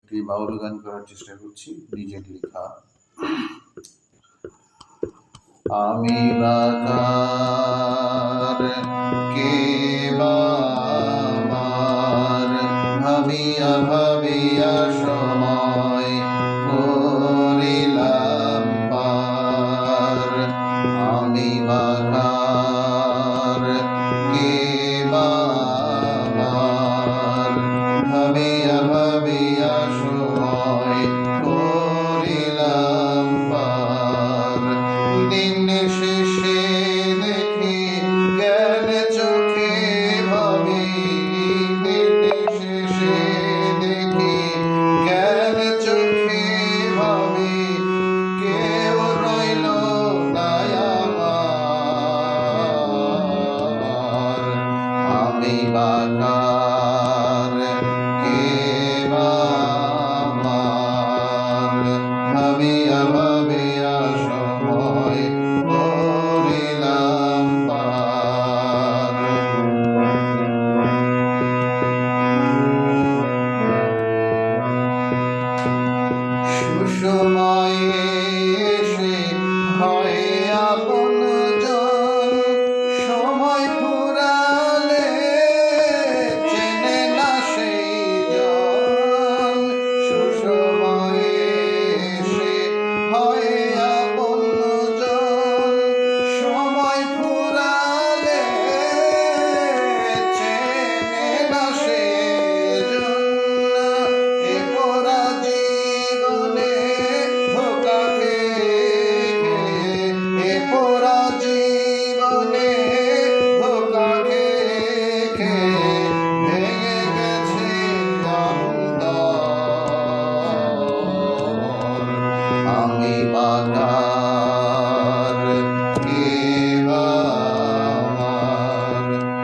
একটি বাউল গান করার চেষ্টা করছি, নিজের লেখা। আমি বাকার কে আমার ভাবিয়া ভাবিয়া সময় করিলাম পার। আমি বাকার কে আমার ভাবিয়া ভাবিয়া সময় করিলাম পার। দিন শেষে দেখি জ্ঞান চোখে ভাবি, দিন শেষে দেখি জ্ঞান চোখে ভাবি, কেউ রইল না আমার। আমি বাকার কে আমার ভাবিয়া ভাবিয়া সময় করিলাম পার। সুসময়ে এসে হয় আপনজন, সময় ফুরালে চেনে না সেই জন। সুসময়ে এসে হয় আপনজন, সময় ফুরালে চেনে না সেই জন। এ পোড়া জীবনে ধোঁকা খেয়ে, এ পোড়া জীবনে ধোঁকা খেয়ে ভেঙে গেছে অন্তর। আমি বাকার কে আমার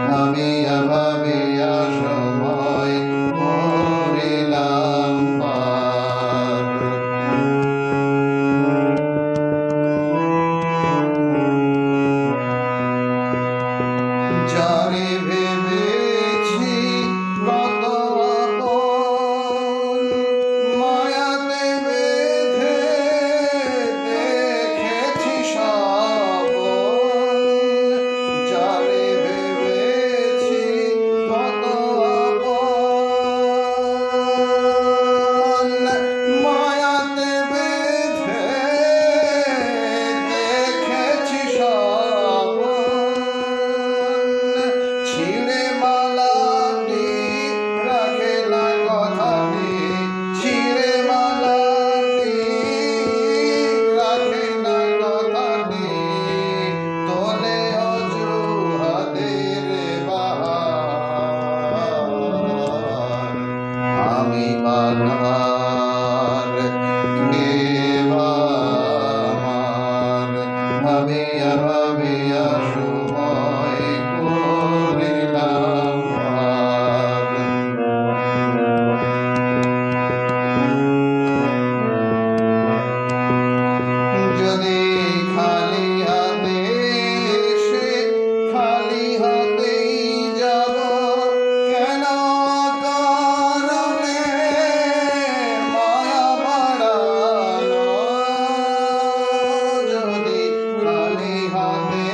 ভাবিয়া ভাবিয়া সময় করিলাম পার। যারে ভেবেছি কত আপন, মায়াতে বেঁধে দেখেছি স্বপন। যারে ভেবেছি কত আপন, মায়াতে বেঁধে দেখেছি স্বপন। ছিঁড়ে মালাটি রাখে না কথাটি, ছিঁড়ে মালাটি রাখে না কথাটি, তোলে অজুহাতের বাহার। আমি বাকার কে আমার ভাবিয়া ভাবিয়া সময় করিলাম পার। যদি খালি হাতে এসে খালি হাতেই যাব, কেন কারণে মায়া বাড়ানো। যদি খালি হাতে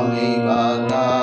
আমি বাধা